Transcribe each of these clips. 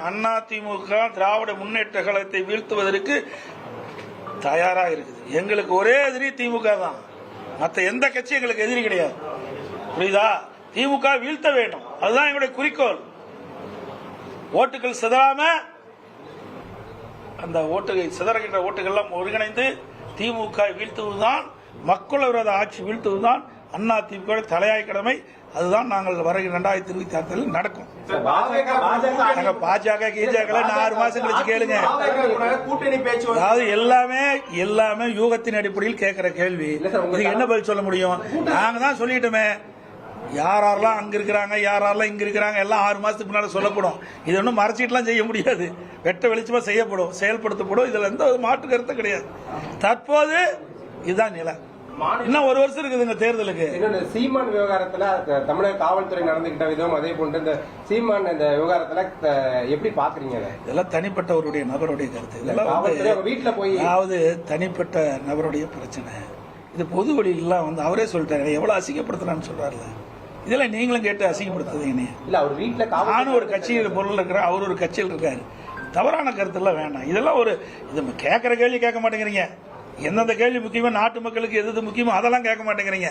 அதிமுக திராவிட முன்னேற்ற கழகத்தை வீழ்த்துவதற்கு தயாராக இருக்குது. எங்களுக்கு ஒரே எதிரி திமுக தான், மற்ற எந்த கட்சி எங்களுக்கு எதிரி கிடையாது. புரியுதா? திமுக வீழ்த்த வேண்டும், அதுதான் எங்களுடைய குறிக்கோள். ஓட்டுகள் சிதறாம, அந்த ஓட்டுகள் சிதறுகின்ற ஓட்டுகள்லாம் ஒருங்கிணைந்து திமுக வீழ்த்துவதுதான், மக்கள் விரோத ஆட்சி வீழ்த்துவதுதான் அதிமுக தலையாய கடமை. அதுதான் நாங்கள் வருகிற 2026 நடக்கும். பாஜக கீஜக 6 மாசம் கழிச்சு கேளுங்க. அதாவது எல்லாமே யூகத்தின் அடிப்படையில் கேட்கிற கேள்வி. இதுக்கு என்ன பதில் சொல்ல முடியும்? நாங்க தான் சொல்லிட்டோமே, யாரெல்லாம் அங்க இருக்கிறாங்க, யாரெல்லாம் இங்க இருக்கிறாங்க, எல்லாம் 6 மாசத்துக்கு முன்னாடி சொல்லப்படும். இது ஒன்றும் மறைச்சிட்டுலாம் செய்ய முடியாது, வெட்ட வெளிச்சமா செய்யப்படும், செயல்படுத்தப்படும். இதுல எந்த மாற்று கருத்து கிடையாது. தற்போது இதுதான் நிலை. இன்னும் 1 வருஷம் இருக்குதுங்க தேர்தலுக்கு. சீமான் விவகாரத்துல தமிழக காவல்துறை நடந்துகிட்ட விதம், அதே போன்று இந்த சீமான் இந்த விவகாரத்துல எப்படி பாக்குறீங்க? இதெல்லாம் தனிப்பட்டவருடைய நபருடைய கருத்து. இதெல்லாம் வீட்டுல போய் அதாவது தனிப்பட்ட நபருடைய பிரச்சனை. இது பொது வழியிலாம் வந்து அவரே சொல்லிட்டாரு, எவ்வளவு அசிங்கப்படுத்தலான்னு சொல்றாருல. இதெல்லாம் நீங்களும் கேட்டு அசிங்கப்படுத்துறீங்க. இல்ல, அவர் வீட்டுல நானும் ஒரு கட்சியில் பொருள் இருக்கிறேன், அவர் ஒரு கட்சியில் இருக்காரு. தவறான கருத்து எல்லாம் வேண்டாம். இதெல்லாம் ஒரு இது கேட்கிற கேள்வி கேட்க மாட்டேங்கிறீங்க. எந்தெந்த கேள்வி முக்கியமோ, நாட்டு மக்களுக்கு எது முக்கியமோ அதெல்லாம் கேட்க மாட்டேங்கிறீங்க.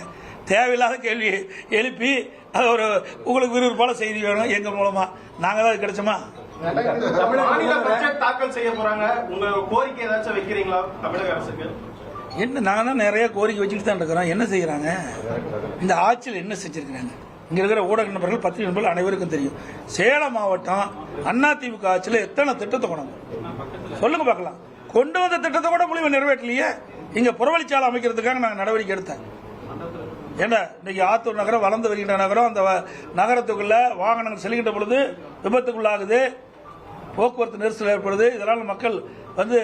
தேவையில்லாத கேள்வி எழுப்பி அது ஒரு உங்களுக்கு விறுவிறுப்பான செய்தி வேணும் எங்க மூலமா, நாங்க தான் கிடைச்சோமா? தாக்கல் செய்ய போறாங்க, உங்க கோரிக்கை ஏதாச்சும் வைக்கிறீங்களா தமிழக அரசுக்கு? என்ன, நாங்க தான் நிறைய கோரிக்கை வச்சுட்டு தான் இருக்கிறோம். என்ன செய்யறாங்க இந்த ஆட்சியில், என்ன செஞ்சிருக்கிறாங்க? இங்க இருக்கிற ஊடக நண்பர்கள், பத்திரிகை நண்பர்கள் அனைவருக்கும் தெரியும். சேலம் மாவட்டம் அதிமுக ஆட்சியில் எத்தனை திட்டத்தை கொண்டாங்க சொல்லுங்க பார்க்கலாம். கொண்டு வந்த திட்டத்தை கூட முழுமை நிறைவேற்றலையே. இங்க புறவழிச்சாலை அமைக்கிறதுக்காக நாங்கள் நடவடிக்கை எடுத்தேன். ஏன்னா இன்னைக்கு ஆத்தூர் நகரம் வளர்ந்து வருகின்ற நகரம், அந்த நகரத்துக்குள்ள வாகனங்கள் செல்கின்ற பொழுது விபத்துக்குள்ளாகுது, போக்குவரத்து நெரிசல் ஏற்படுது, இதனால மக்கள் வந்து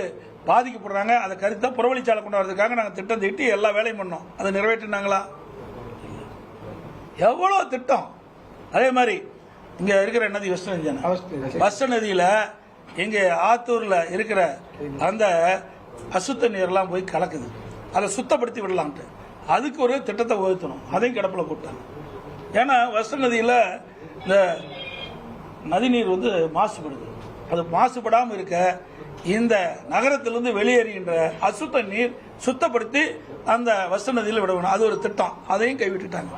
பாதிக்கப்படுறாங்க. அதை கருத்தா புறவழிச்சாலை கொண்டு வரதுக்காக நாங்கள் திட்டம் தீட்டி எல்லா வேலையும் பண்ணோம். அதை நிறைவேற்றினாங்களா? எவ்வளவு திட்டம். அதே மாதிரி இங்க இருக்கிற நதி வெஸ்ட் நதி, வெஸ்ட் நதியில எங்க ஆத்தூர்ல இருக்கிற அந்த அசுத்த நீர்லாம் போய் கலக்குது, அதை சுத்தப்படுத்தி விடலாம்ட்டு அதுக்கு ஒரு திட்டத்தை வகுத்தணும். அதையும் கிடப்பில் போட்டாங்க. ஏன்னா வெஸ்ட் நதியில இந்த நதிநீர் வந்து மாசுபடுது. அது மாசுபடாமல் இருக்க இந்த நகரத்திலிருந்து வெளியேறுகின்ற அசுத்த நீர் சுத்தப்படுத்தி அந்த வெஸ்ட் நதியில் விட வேணும். அது ஒரு திட்டம், அதையும் கைவிட்டுட்டாங்க.